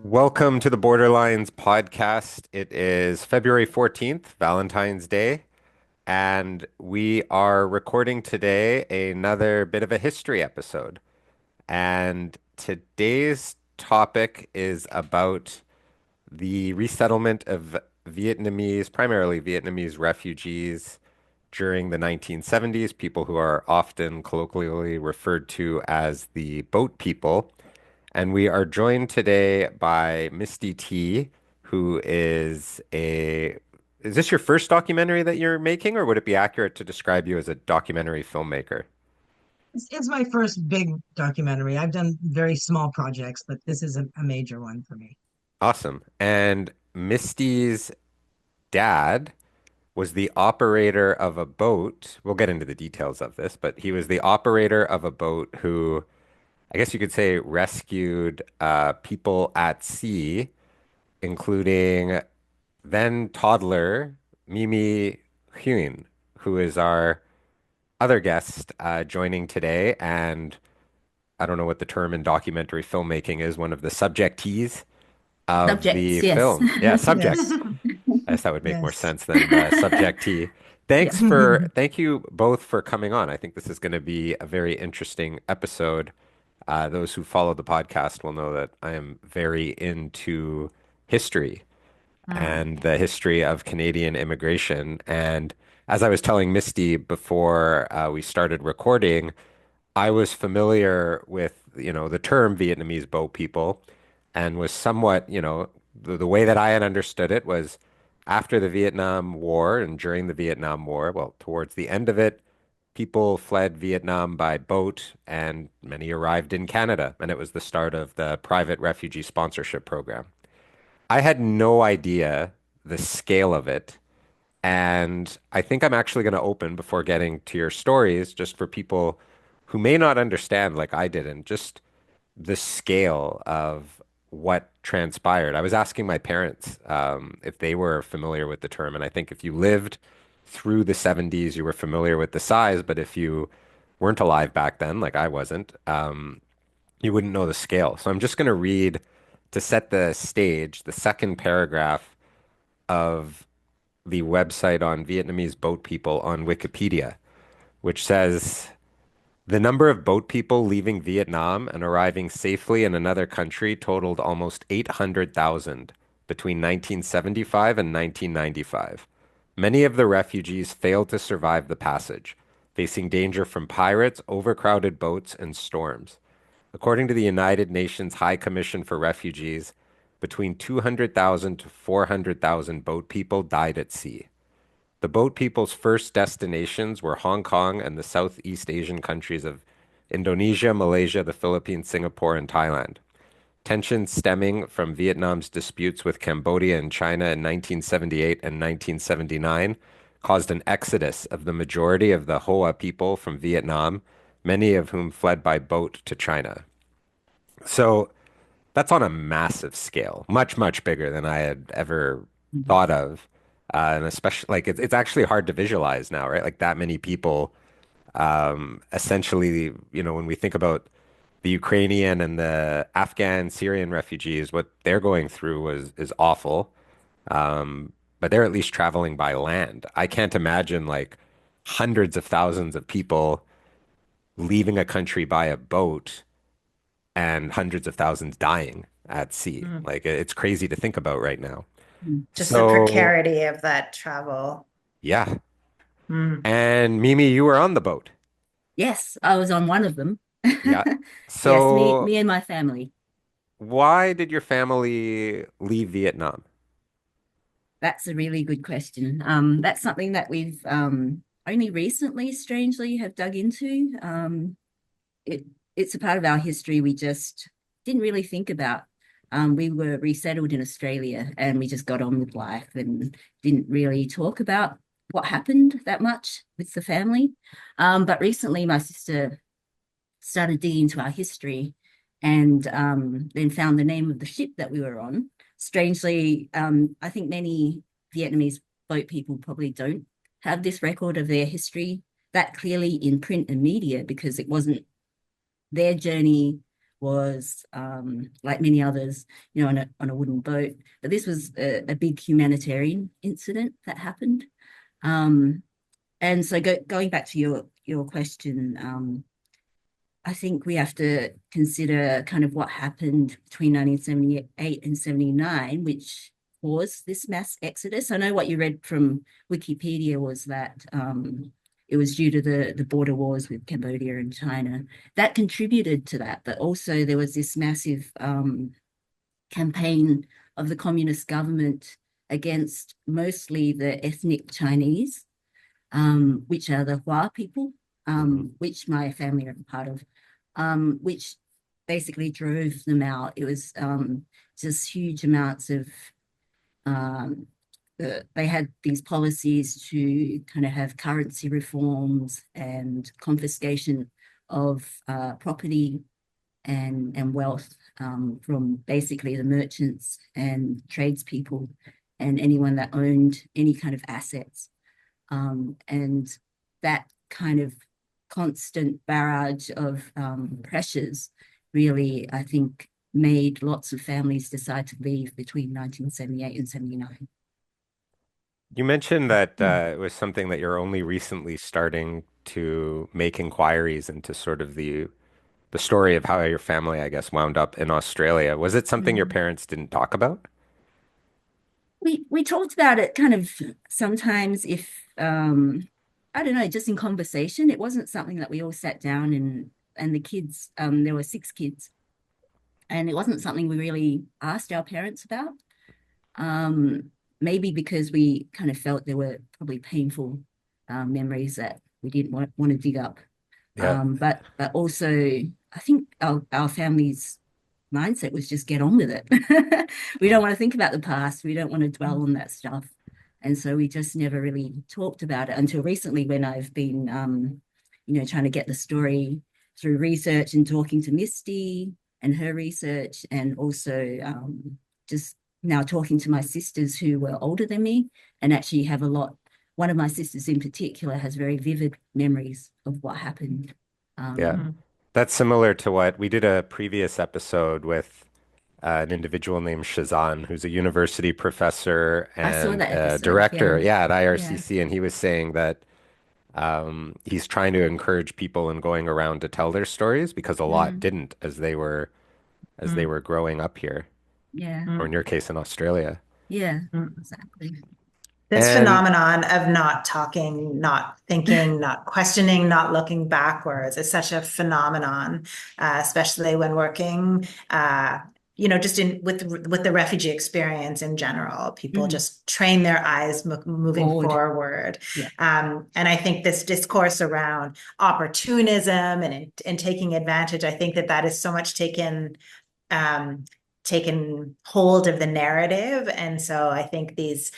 Welcome to the Borderlines podcast. It is February 14th, Valentine's Day, and we are recording today another bit of a history episode. And today's topic is about the resettlement of primarily Vietnamese refugees during the 1970s, people who are often colloquially referred to as the boat people. And we are joined today by Misty T, who is a. Is this your first documentary that you're making, or would it be accurate to describe you as a documentary filmmaker? It's my first big documentary. I've done very small projects, but this is a major one for me. Awesome. And Misty's dad was the operator of a boat. We'll get into the details of this, but he was the operator of a boat who, I guess you could say, rescued people at sea, including then toddler Mymy Huynh, who is our other guest joining today. And I don't know what the term in documentary filmmaking is, one of the subjectees of the Subjects, yes. film. Yeah, Yes, subjects. I guess that would make more yes. sense than subjectee. Yeah. Thank you both for coming on. I think this is going to be a very interesting episode. Those who follow the podcast will know that I am very into history Mm. and the history of Canadian immigration. And as I was telling Misty before we started recording, I was familiar with, the term Vietnamese boat people and was somewhat, the way that I had understood it was after the Vietnam War and during the Vietnam War, well, towards the end of it, people fled Vietnam by boat and many arrived in Canada. And it was the start of the private refugee sponsorship program. I had no idea the scale of it. And I think I'm actually going to open before getting to your stories, just for people who may not understand, like I didn't, just the scale of what transpired. I was asking my parents if they were familiar with the term. And I think if you lived through the 70s, you were familiar with the size. But if you weren't alive back then, like I wasn't, you wouldn't know the scale. So I'm just going to read to set the stage, the second paragraph of the website on Vietnamese boat people on Wikipedia, which says the number of boat people leaving Vietnam and arriving safely in another country totaled almost 800,000 between 1975 and 1995. Many of the refugees failed to survive the passage, facing danger from pirates, overcrowded boats, and storms. According to the United Nations High Commission for Refugees, between 200,000 to 400,000 boat people died at sea. The boat people's first destinations were Hong Kong and the Southeast Asian countries of Indonesia, Malaysia, the Philippines, Singapore, and Thailand. Tensions stemming from Vietnam's disputes with Cambodia and China in 1978 and 1979 caused an exodus of the majority of the Hoa people from Vietnam, many of whom fled by boat to China. So that's on a massive scale, much, much bigger than I had ever thought of. And especially like it's actually hard to visualize now, right? Like that many people, essentially, when we think about the Ukrainian and the Afghan, Syrian refugees, what they're going through is awful. But they're at least traveling by land. I can't imagine like hundreds of thousands of people leaving a country by a boat and hundreds of thousands dying at sea. Mm. Like it's crazy to think about right now. Just the So, precarity of that travel. yeah. Mm. And Mimi, you were on the boat. Yes, I was on one of them. Yeah. Yes, me, So, me and my family. why did your family leave Vietnam? That's a really good question. That's something that we've only recently, strangely, have dug into. It it's a part of our history we just didn't really think about. We were resettled in Australia and we just got on with life and didn't really talk about what happened that much with the family. But recently, my sister started digging into our history and then found the name of the ship that we were on. Strangely, I think many Vietnamese boat people probably don't have this record of their history that clearly in print and media because it wasn't their journey was like many others, on a wooden boat. But this was a big humanitarian incident that happened. And so going back to your question, I think we have to consider kind of what happened between 1978 and 79, which caused this mass exodus. I know what you read from Wikipedia was that it was due to the border wars with Cambodia and China. That contributed to that, but also there was this massive campaign of the communist government against mostly the ethnic Chinese, which are the Hua people, which my family are a part of, which basically drove them out. It was just huge amounts of, they had these policies to kind of have currency reforms and confiscation of property and wealth from basically the merchants and tradespeople and anyone that owned any kind of assets. And that kind of constant barrage of pressures really, I think, made lots of families decide to leave between 1978 and 79. You mentioned that it was something that you're only recently starting to make inquiries into sort of the story of how your family, I guess, wound up in Australia. Was it something your parents didn't talk about? We talked about it kind of sometimes if I don't know, just in conversation. It wasn't something that we all sat down and the kids, there were 6 kids, and it wasn't something we really asked our parents about. Maybe because we kind of felt there were probably painful memories that we didn't want to dig up. Yeah. But also I think our family's mindset was just get on with it. We don't want to think about the past. We don't want to dwell on that stuff. And so we just never really talked about it until recently when I've been, trying to get the story through research and talking to Misty and her research, and also just now talking to my sisters who were older than me and actually have a lot. One of my sisters in particular has very vivid memories of what happened. Yeah. That's similar to what we did a previous episode with an individual named Shazan, who's a university professor I saw and that a episode. director, Yeah. yeah, at Yeah. IRCC, and he was saying that he's trying to encourage people in going around to tell their stories because a lot Mm, didn't as they were growing up here, yeah. or in your case in Australia. Yeah. Exactly. This And phenomenon of not talking, not thinking, not questioning, not looking backwards is such a phenomenon, especially when working, just in with the refugee experience in general. People Mm, just train their eyes moving forward. forward, Yeah. and I think this discourse around opportunism and taking advantage, I think that is so much um, taken hold of the narrative. And so I think these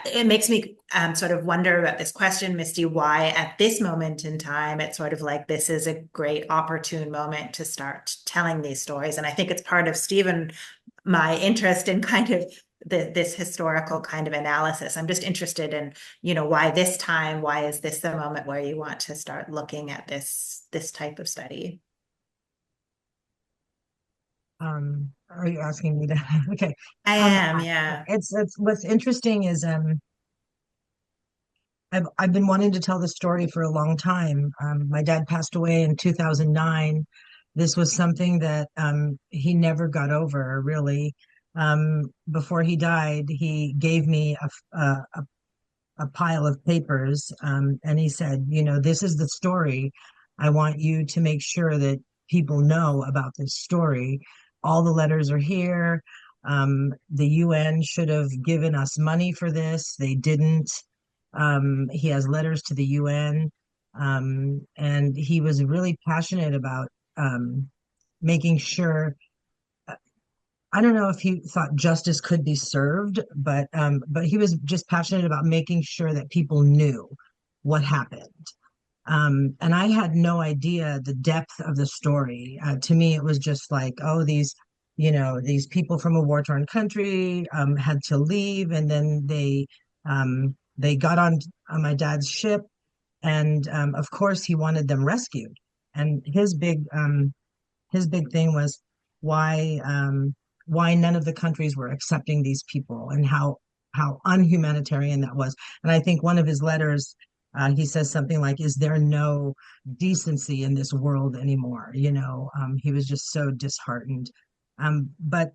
it makes me sort of wonder about this question, Misty, why at this moment in time it's sort of like this is a great opportune moment to start telling these stories. And I think it's part of Stephen, my interest in kind of this historical kind of analysis. I'm just interested in, why this time, why is this the moment where you want to start looking at this type of study? Are you asking me to? Okay. I am, yeah. It's what's interesting is I've been wanting to tell the story for a long time. My dad passed away in 2009. This was something that he never got over, really. Before he died, he gave me a pile of papers, and he said, this is the story. I want you to make sure that people know about this story. All the letters are here. The UN should have given us money for this. They didn't. He has letters to the UN, and he was really passionate about making sure. I don't know if he thought justice could be served, but he was just passionate about making sure that people knew what happened. And I had no idea the depth of the story. To me, it was just like, oh, these people from a war-torn country had to leave, and then they got on my dad's ship, and of course, he wanted them rescued. And his big his big thing was why none of the countries were accepting these people and how unhumanitarian that was. And I think one of his letters, he says something like, "Is there no decency in this world anymore?" He was just so disheartened. But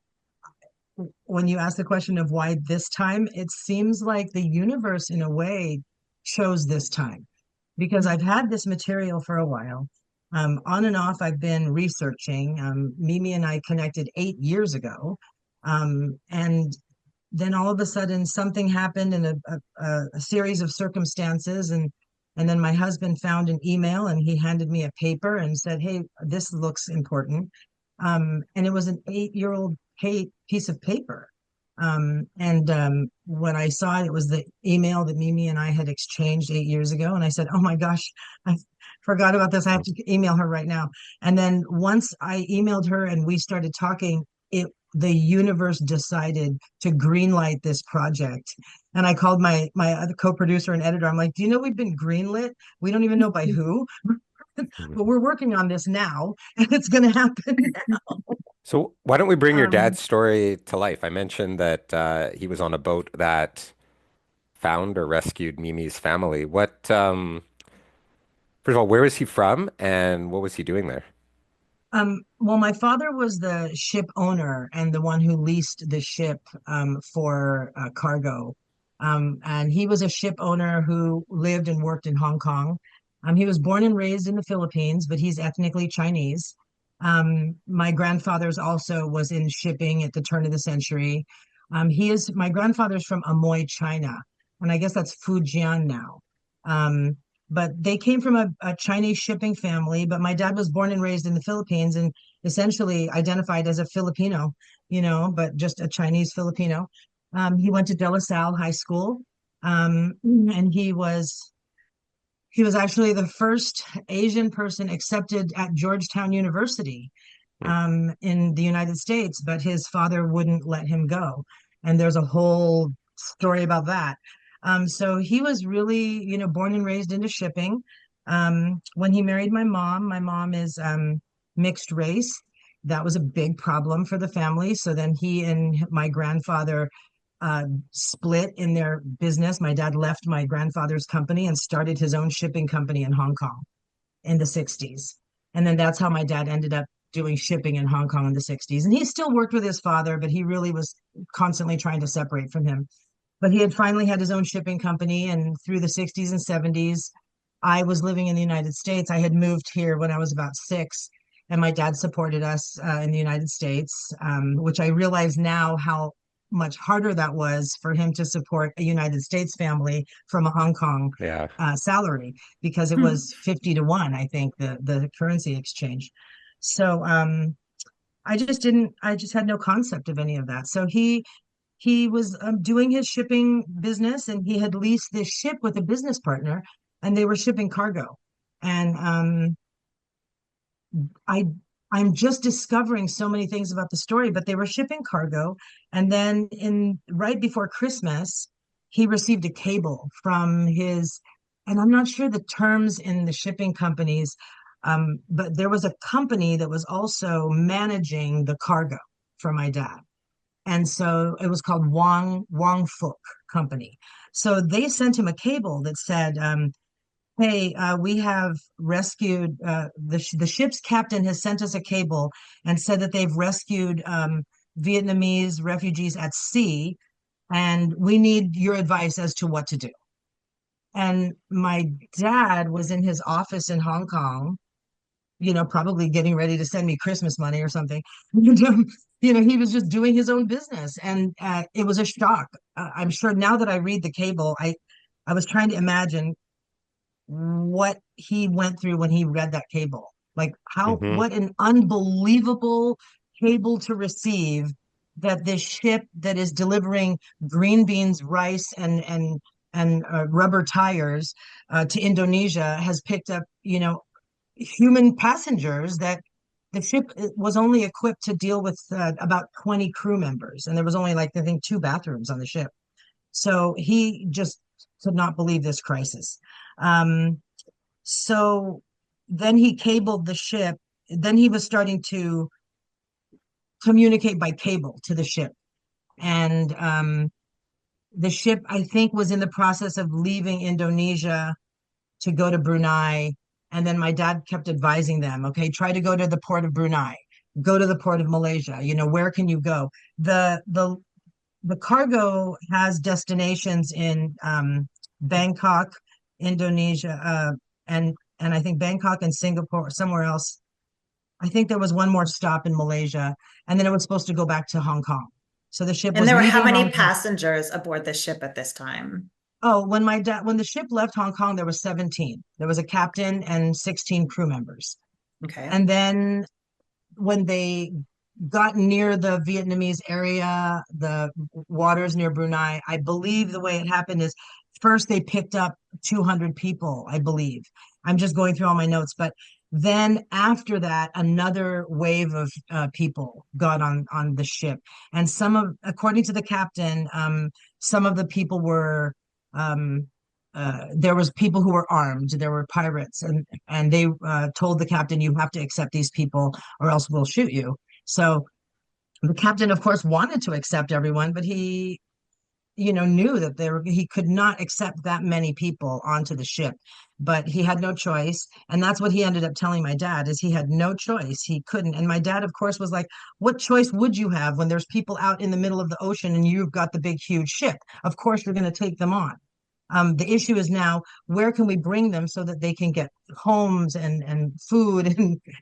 when you ask the question of why this time, it seems like the universe, in a way, chose this time because I've had this material for a while. On and off, I've been researching. Mimi and I connected 8 years ago. And then all of a sudden, something happened in a series of circumstances. And then my husband found an email and he handed me a paper and said, "Hey, this looks important." And it was an 8-year-old piece of paper. And when I saw it, it was the email that Mimi and I had exchanged 8 years ago. And I said, "Oh my gosh, I forgot about this. I have to email her right now." And then once I emailed her and we started talking, the universe decided to greenlight this project. And I called my other co-producer and editor. I'm like, "Do you know we've been greenlit? We don't even know by who, but we're working on this now, and it's going to happen." So why don't we bring your Um, dad's story to life? I mentioned that he was on a boat that found or rescued Mimi's family. First of all, where was he from and what was he doing there? well, my father was the ship owner and the one who leased the ship for cargo. And he was a ship owner who lived and worked in Hong Kong. He was born and raised in the Philippines, but he's ethnically Chinese. My grandfather's also was in shipping at the turn of the century. My grandfather's from Amoy, China, and I guess that's Fujian now. Um, but they came from a Chinese shipping family. But my dad was born and raised in the Philippines and essentially identified as a Filipino, but just a Chinese Filipino. He went to De La Salle High School, and he was actually the first Asian person accepted at Georgetown University Hmm. in the United States, but his father wouldn't let him go. And there's a whole story about that. So he was really, born and raised into shipping. When he married my mom is mixed race. That was a big problem for the family. So then he and my grandfather split in their business. My dad left my grandfather's company and started his own shipping company in Hong Kong in the 60s. And then that's how my dad ended up doing shipping in Hong Kong in the 60s. And he still worked with his father, but he really was constantly trying to separate from him. But he had finally had his own shipping company. And through the 60s and 70s, I was living in the United States. I had moved here when I was about 6. And my dad supported us in the United States, which I realize now how much harder that was for him to support a United States family from a Hong Kong Yeah. salary because it Hmm. was 50 to 1, I think, the currency exchange. So I just had no concept of any of that. So he was doing his shipping business and he had leased this ship with a business partner and they were shipping cargo. And I I'm just discovering so many things about the story, but they were shipping cargo. And then in right before Christmas, he received a cable from and I'm not sure the terms in the shipping companies, but there was a company that was also managing the cargo for my dad. And so it was called Wong Fook Company. So they sent him a cable that said, "Hey, we have rescued the ship's captain has sent us a cable and said that they've rescued Vietnamese refugees at sea, and we need your advice as to what to do." And my dad was in his office in Hong Kong, probably getting ready to send me Christmas money or something. And, he was just doing his own business, and it was a shock. I'm sure now that I read the cable, I was trying to imagine what he went through when he read that cable. Like Hmm. what an unbelievable cable to receive that this ship that is delivering green beans, rice, and rubber tires to Indonesia has picked up, human passengers that the ship was only equipped to deal with about 20 crew members, and there was only like I think 2 bathrooms on the ship. So he just could not believe this crisis. Um, so then he cabled the ship then he was starting to communicate by cable to the ship. And the ship, I think, was in the process of leaving Indonesia to go to Brunei. And then my dad kept advising them, okay, try to go to the port of Brunei, go to the port of Malaysia. Where can you go? The cargo has destinations in Bangkok, Indonesia, and I think Bangkok and Singapore, somewhere else. I think there was one more stop in Malaysia, and then it was supposed to go back to Hong Kong. So the ship And was there were how leaving many Hong Kong. passengers aboard the ship at this time? Oh, when the ship left Hong Kong, there was 17. There was a captain and 16 crew members. Okay. And then when they got near the Vietnamese area, the waters near Brunei, I believe the way it happened is first they picked up 200 people, I believe. I'm just going through all my notes, but then after that, another wave of people got on the ship, and according to the captain, some of the people were um, there was people who were armed. There were pirates, and they told the captain, "You have to accept these people, or else we'll shoot you." So the captain, of course, wanted to accept everyone, but he, knew that he could not accept that many people onto the ship. But he had no choice, and that's what he ended up telling my dad is he had no choice. He couldn't. And my dad, of course, was like, "What choice would you have when there's people out in the middle of the ocean and you've got the big, huge ship? Of course, you're going to take them on." The issue is now where can we bring them so that they can get homes and food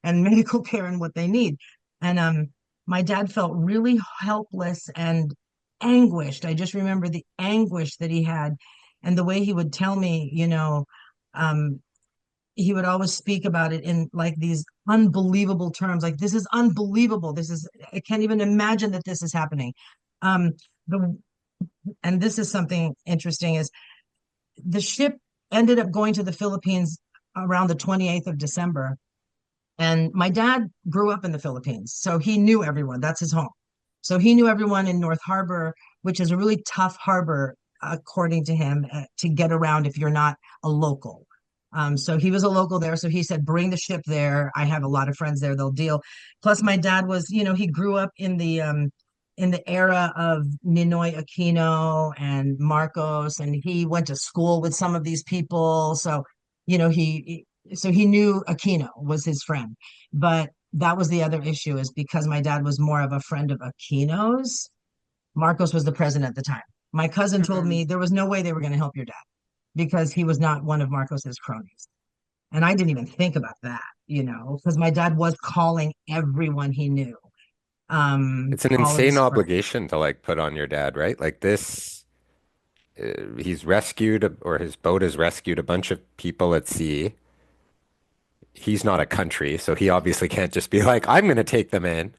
and medical care and what they need. And my dad felt really helpless and anguished. I just remember the anguish that he had and the way he would tell me, um, he would always speak about it in like these unbelievable terms, like this is unbelievable. I can't even imagine that this is happening. Um, the and this is something interesting is the ship ended up going to the Philippines around the 28th of December. And my dad grew up in the Philippines, so he knew everyone. That's his home. So he knew everyone in North Harbor, which is a really tough harbor, according to him, to get around if you're not a local. So he was a local there. So he said, bring the ship there. I have a lot of friends there. They'll deal. Plus, my dad was, he grew up in the era of Ninoy Aquino and Marcos, and he went to school with some of these people. So, he knew Aquino was his friend. But that was the other issue is because my dad was more of a friend of Aquino's. Marcos was the president at the time. My cousin told Mhm. me there was no way they were going to help your dad because he was not one of Marcos's cronies. And I didn't even think about that, because my dad was calling everyone he knew, It's an all of insane his friends. obligation to like put on your dad, right? Like this, he's rescued or his boat has rescued a bunch of people at sea. He's not a country, so he obviously can't just be like, I'm going to take them in.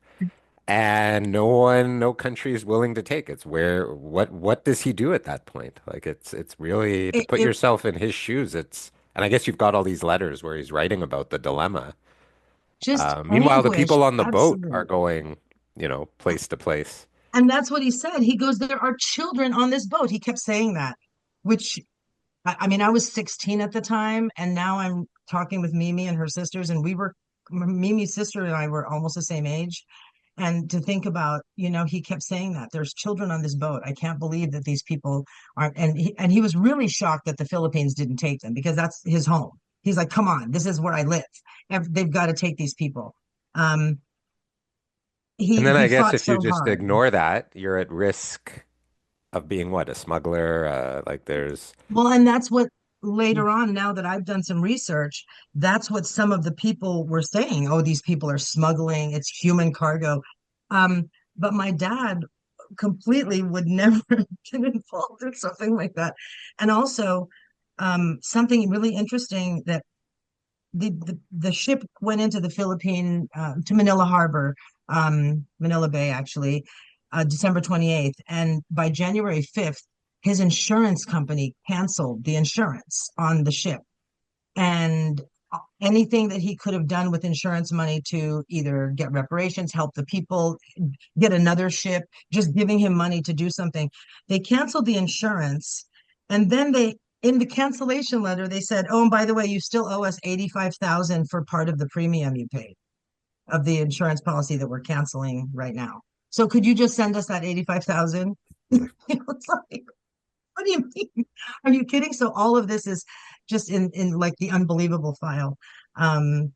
And no country is willing to take. It's where, what does he do at that point? Like it's really to put It yourself in his shoes. And I guess you've got all these letters where he's writing about the dilemma. just Meanwhile, the anguish, people on the boat are absolutely. going, place to place. And that's what he said. He goes, there are children on this boat. He kept saying that, which I mean, I was 16 at the time, and now I'm talking with Mimi and her sisters, and Mimi's sister and I were almost the same age. And to think about, he kept saying that there's children on this boat. I can't believe that these people aren't. And he was really shocked that the Philippines didn't take them because that's his home. He's like, come on, this is where I live. They've got to take these people. Um, And he then he I guess fought if you so just hard. ignore that, you're at risk of being what, a smuggler? Like there's, Well, and that's what later on, now that I've done some research, that's what some of the people were saying. Oh, these people are smuggling, it's human cargo. But my dad completely would never get involved in something like that. And also, something really interesting that the ship went into the Philippine to Manila Harbor, Manila Bay actually, December 28th, and by January 5th, his insurance company canceled the insurance on the ship, and anything that he could have done with insurance money to either get reparations, help the people, get another ship, just giving him money to do something. They canceled the insurance, and then in the cancellation letter, they said, "Oh, and by the way, you still owe us 85,000 for part of the premium you paid." of the insurance policy that we're canceling right now. So could you just send us that 85,000? It's like, what do you mean? Are you kidding? So all of this is just in like the unbelievable file. Um,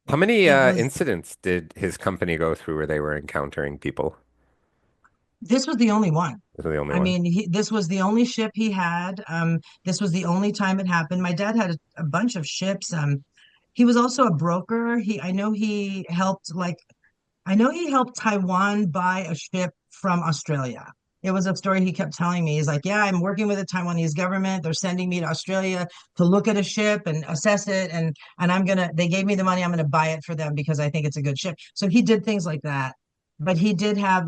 How many it was incidents did his company go through where they were encountering people? This was the only one. This was the only I one. mean, this was the only ship he had. This was the only time it happened. My dad had a bunch of ships. He was also a broker. I know he helped Taiwan buy a ship from Australia. It was a story he kept telling me. He's like, yeah, I'm working with the Taiwanese government. They're sending me to Australia to look at a ship and assess it. And they gave me the money. I'm gonna buy it for them because I think it's a good ship. So he did things like that. But he did have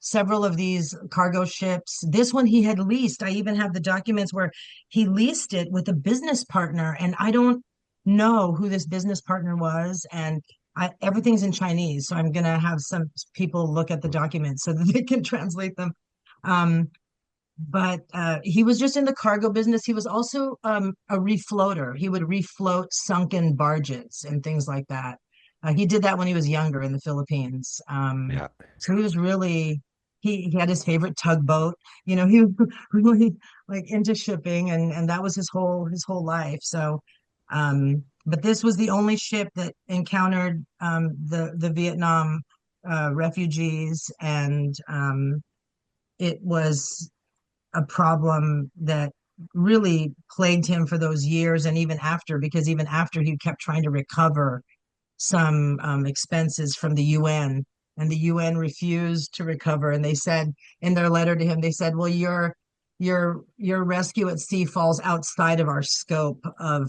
several of these cargo ships. This one he had leased. I even have the documents where he leased it with a business partner. And I don't know who this business partner was. And everything's in Chinese, so I'm gonna have some people look at the documents so that they can translate them. Um, but he was just in the cargo business. He was also a refloater. He would refloat sunken barges and things like that. He did that when he was younger in the Philippines. Yeah. So he was really he had his favorite tugboat. He was really like into shipping, and that was his whole life. So, but this was the only ship that encountered the Vietnam refugees, and it was a problem that really plagued him for those years and even after, because even after he kept trying to recover some expenses from the UN, and the UN refused to recover. And they said in their letter to him, they said, "Well, your rescue at sea falls outside of our scope of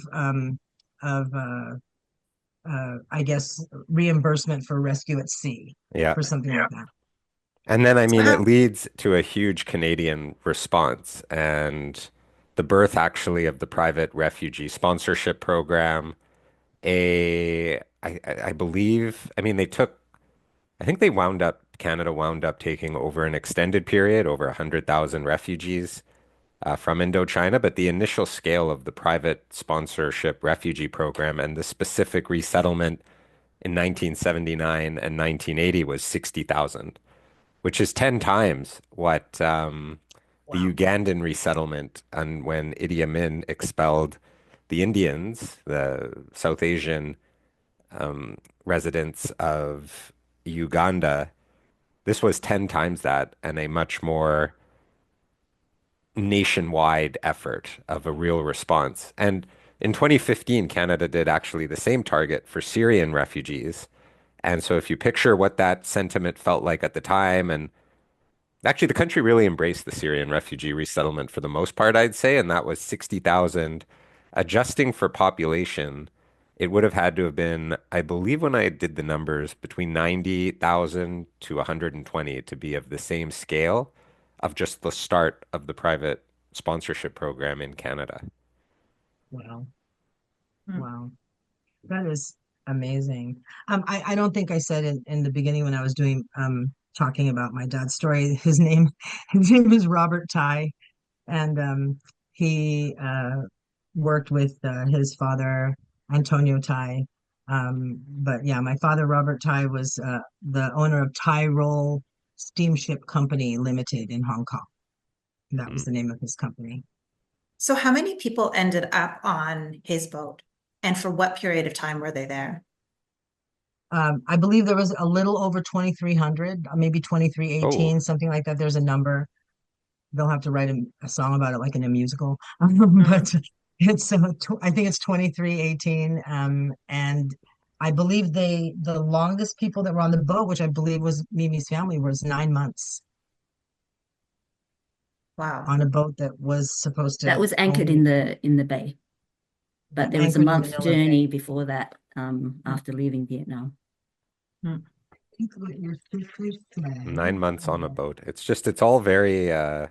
I guess reimbursement for rescue at sea Yeah. for something like that." And then, I So mean, it how, leads to a huge Canadian response and the birth actually of the private refugee sponsorship program. I believe, I mean, I think Canada wound up taking over an extended period, over 100,000 refugees from Indochina. But the initial scale of the private sponsorship refugee program and the specific resettlement in 1979 and 1980 was 60,000, which is 10 times what the Wow. Ugandan resettlement and when Idi Amin expelled the Indians, the South Asian residents of Uganda. This was 10 times that and a much more nationwide effort of a real response. And in 2015, Canada did actually the same target for Syrian refugees. And so if you picture what that sentiment felt like at the time, and actually the country really embraced the Syrian refugee resettlement for the most part, I'd say, and that was 60,000. Adjusting for population, it would have had to have been, I believe when I did the numbers, between 90,000 to 120 to be of the same scale of just the start of the private sponsorship program in Canada. Wow. hmm. Wow. That is amazing. I don't think I said in the beginning when I was doing talking about my dad's story, his name is Robert Ty, and he worked with his father Antonio Ty. But yeah, my father Robert Ty was the owner of Thai Roll Steamship Company Limited in Hong Kong. That Mm. was the name of his company. So how many people ended up on his boat, and for what period of time were they there? I believe there was a little over 2,300, maybe Oh, 2,318, something like that. There's a number. They'll have to write a song about it, like in a musical. Mhm. But I think it's 2,318. And I believe the longest people that were on the boat, which I believe was Mimi's family, was 9 months Wow. on a boat that was supposed That to was anchored only in the bay, but there was a anchored in month Manila Bay. journey before that, after leaving Vietnam. Hmm. Think what your sister said. 9 months on a boat. It's all very, yeah,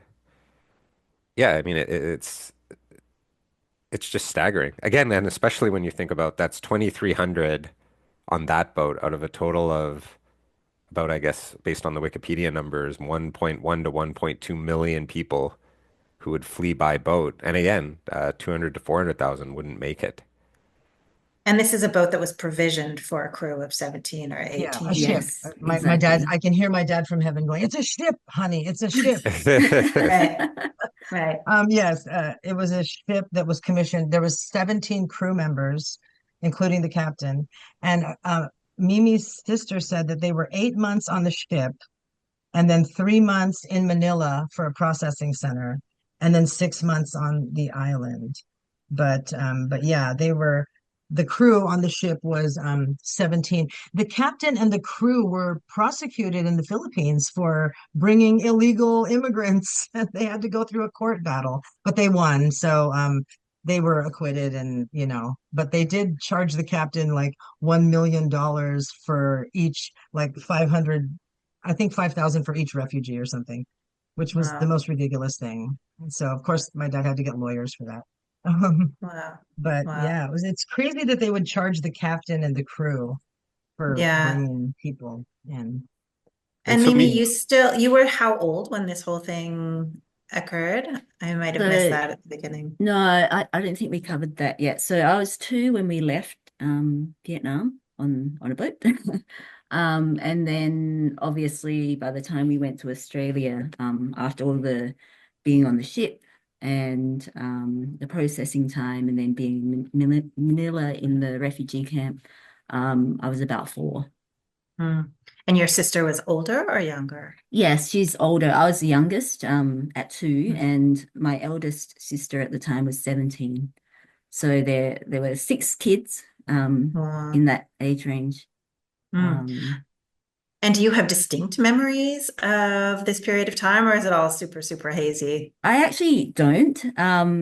I mean, it's just staggering. Again, and especially when you think about that's 2,300 on that boat out of a total of about, I guess, based on the Wikipedia numbers, 1.1 to 1.2 million people who would flee by boat. And again, 200 to 400,000 wouldn't make it. And this is a boat that was provisioned for a crew of 17 or Yeah, a 18. ship. Yes, My dad, exactly. I can hear my dad from heaven going, "It's a ship, honey, it's a ship." Right, right. Yes, it was a ship that was commissioned. There was 17 crew members, including the captain. And Mimi's sister said that they were 8 months on the ship and then 3 months in Manila for a processing center, and then 6 months on the island. But yeah, the crew on the ship was 17. The captain and the crew were prosecuted in the Philippines for bringing illegal immigrants. They had to go through a court battle, but they won. So they were acquitted, and but they did charge the captain like $1 million for each, like 500, I think 5,000 for each refugee or something, which was the Wow, most ridiculous thing. And so of course my dad had to get lawyers for that. Um, wow, but wow. yeah, it's crazy that they would charge the captain and the crew for Yeah. bringing people in. And And so Mimi, me, you were how old when this whole thing occurred? I might have missed So that at the beginning. no, I don't think we covered that yet. So I was 2 when we left Vietnam on a boat. And then obviously by the time we went to Australia, after all the being on the ship and the processing time and then being in Manila in the refugee camp, I was about 4. Hmm. And your sister was older or younger? Yes, she's older. I was the youngest at 2, Hmm. and my eldest sister at the time was 17. So there were 6 kids Wow. in that age range. Hmm. Um, And do you have distinct memories of this period of time, or is it all super, super hazy? I actually don't.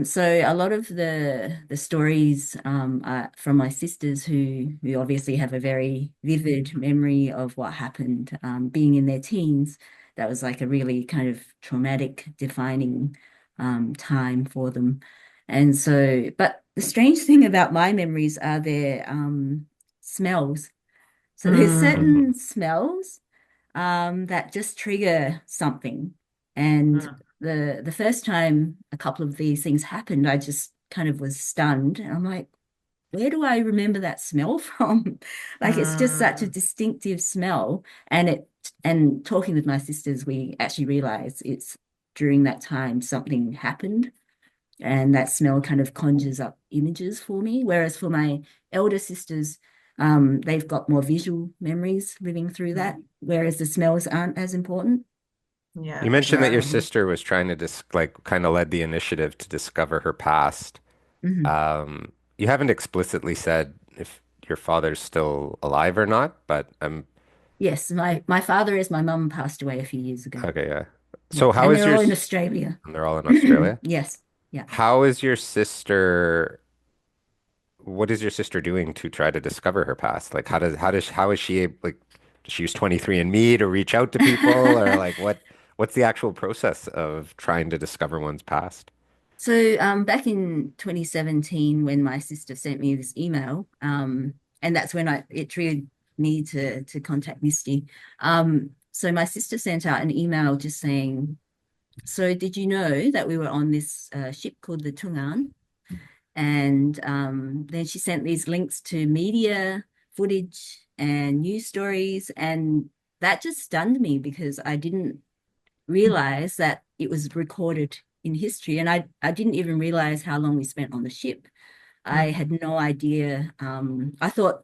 So a lot of the stories are from my sisters who obviously have a very vivid memory of what happened being in their teens. That was like a really kind of traumatic, defining time for them. And so, but the strange thing about my memories are their smells. So there's Hmm. Mhm. certain smells that just trigger something. And Hmm. the first time a couple of these things happened, I just kind of was stunned. And I'm like, where do I remember that smell from? Like it's just such a Hmm. distinctive smell. And talking with my sisters, we actually realized it's during that time something happened. And that smell kind of conjures up images for me. Whereas for my elder sisters, they've got more visual memories living through that, whereas the smells aren't as important. You Yeah, for mentioned that your sure. sister was trying to like kind of led the initiative to discover her past. Mhm. You haven't explicitly said if your father's still alive or not, but Yes, my father is my mum passed away a few years ago. okay, yeah. Yeah, So how and is they're your, all in Australia. they're all in Australia? Yes, yeah. How is your sister, what is your sister doing to try to discover her past? Like how is she able, like, does she use 23andMe to reach out to people or like what's the actual process of trying to discover one's past? So back in 2017, when my sister sent me this email, and that's when it triggered me to contact Misty. So my sister sent out an email just saying, "So did you know that we were on this ship called the Tung An?" And then she sent these links to media footage and news stories, and that just stunned me because I didn't realize that it was recorded in history. And I didn't even realize how long we spent on the ship. I had no idea. I thought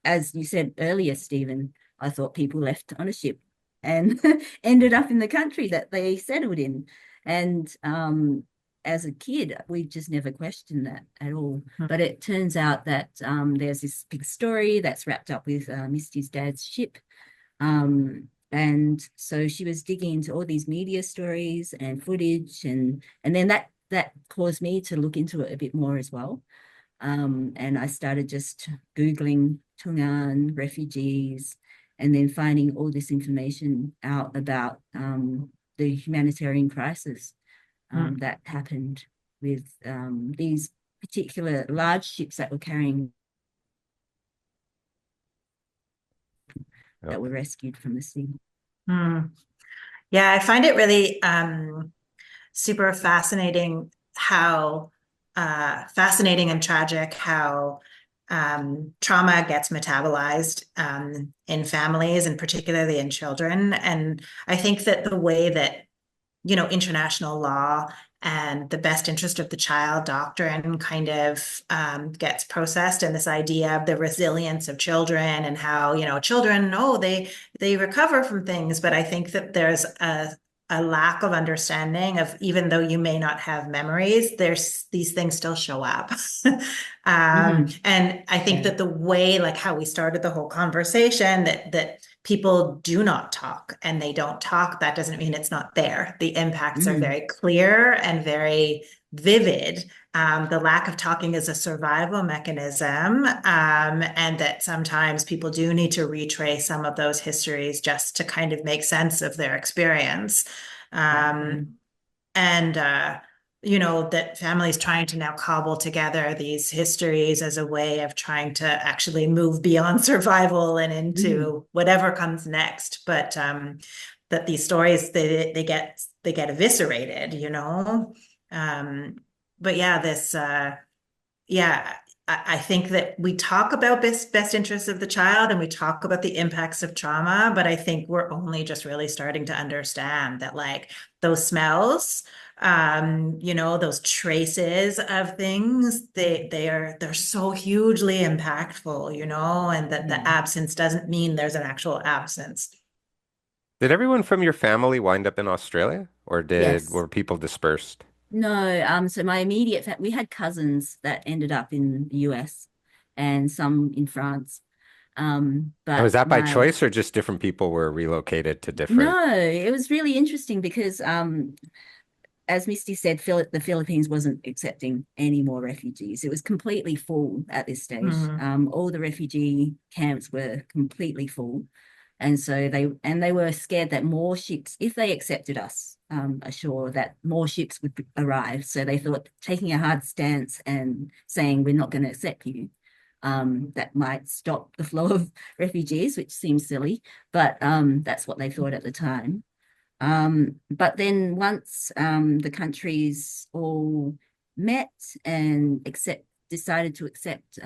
as you said earlier, Stephen, I thought people left on a ship and ended up in the country that they settled in. And as a kid, we just never questioned that at all. But it turns out that there's this big story that's wrapped up with Misty's dad's ship. And so she was digging into all these media stories and footage, and then that caused me to look into it a bit more as well. And I started just Googling Tung An refugees and then finding all this information out about the humanitarian crisis Hmm. that happened with these particular large ships that were carrying Yep. that were rescued from the sea. Hmm. Yeah, I find it really super fascinating how fascinating and tragic how trauma gets metabolized in families and particularly in children. And I think that the way that, international law and the best interest of the child doctrine kind of gets processed, and this idea of the resilience of children and how, children, oh, they recover from things. But I think that there's a lack of understanding of, even though you may not have memories, there's these things still show up. And I think Yeah. that the way, like how we started the whole conversation, that people do not talk and they don't talk, that doesn't mean it's not there. The impacts are Mm. very clear and very vivid. The lack of talking is a survival mechanism, and that sometimes people do need to retrace some of those histories just to kind of make sense of their experience. Exactly. And that families trying to now cobble together these histories as a way of trying to actually move beyond survival and Mm. into whatever comes next. But that these stories, they get eviscerated, but yeah, this yeah, I think that we talk about best interests of the child and we talk about the impacts of trauma, but I think we're only just really starting to understand that, like, those smells, those traces of things, they're so hugely impactful, and that the Yeah. absence doesn't mean there's an actual absence. Did everyone from your family wind up in Australia, or Yes. were people dispersed? No, so my immediate we had cousins that ended up in the US and some in France. And was But that by my choice or just different people were relocated to different? no, it was really interesting because as Misty said, the Philippines wasn't accepting any more refugees. It was completely full at this stage. Mm, All the refugee camps were completely full. And so they were scared that more ships, if they accepted us ashore, that more ships would arrive. So they thought taking a hard stance and saying we're not going to accept you, that might stop the flow of refugees, which seems silly, but that's what they thought at the time. But then once the countries all met and decided to accept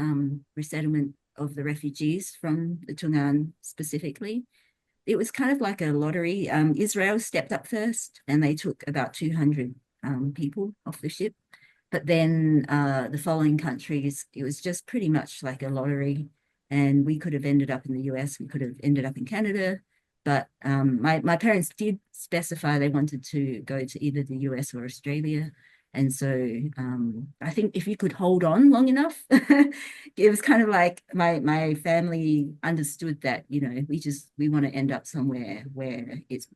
resettlement of the refugees from the Tung An specifically, it was kind of like a lottery. Israel stepped up first and they took about 200 people off the ship. But then the following countries, it was just pretty much like a lottery. And we could have ended up in the US, we could have ended up in Canada. But my parents did specify they wanted to go to either the US or Australia. And so I think if you could hold on long enough, it was kind of like my family understood that, we want to end up somewhere where it's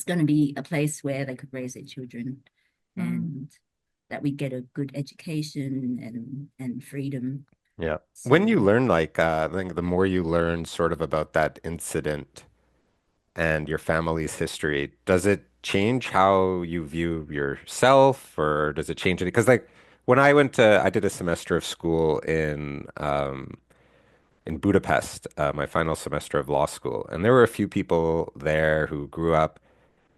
going to be a place where they could raise their children mm, and that we get a good education and freedom. Yeah. When you So learn, like, I think the more you learn sort of about that incident and your family's history, does it change how you view yourself, or does it change it? Because, like, when I did a semester of school in Budapest, my final semester of law school, and there were a few people there who grew up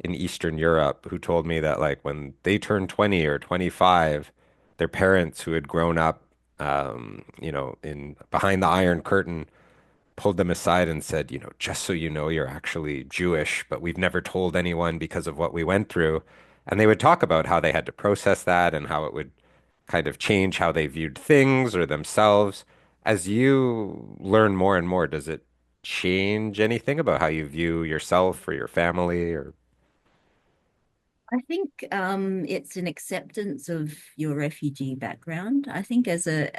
in Eastern Europe who told me that, like, when they turned 20 or 25, their parents who had grown up, in behind the Iron Curtain pulled them aside and said, just so you know, you're actually Jewish, but we've never told anyone because of what we went through. And they would talk about how they had to process that and how it would kind of change how they viewed things or themselves. As you learn more and more, does it change anything about how you view yourself or your family or I think it's an acceptance of your refugee background. I think as a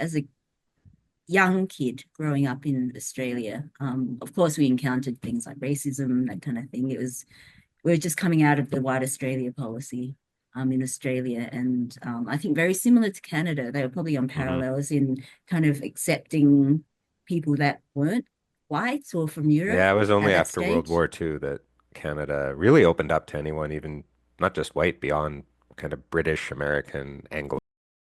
young kid growing up in Australia, of course we encountered things like racism, that kind of thing. We were just coming out of the White Australia policy in Australia, and I think very similar to Canada, they were probably on Mhm. parallels in kind of accepting people that weren't white or from Europe Yeah, it was at only that after World stage. War II that Canada really opened up to anyone, even not just white, beyond kind of British, American,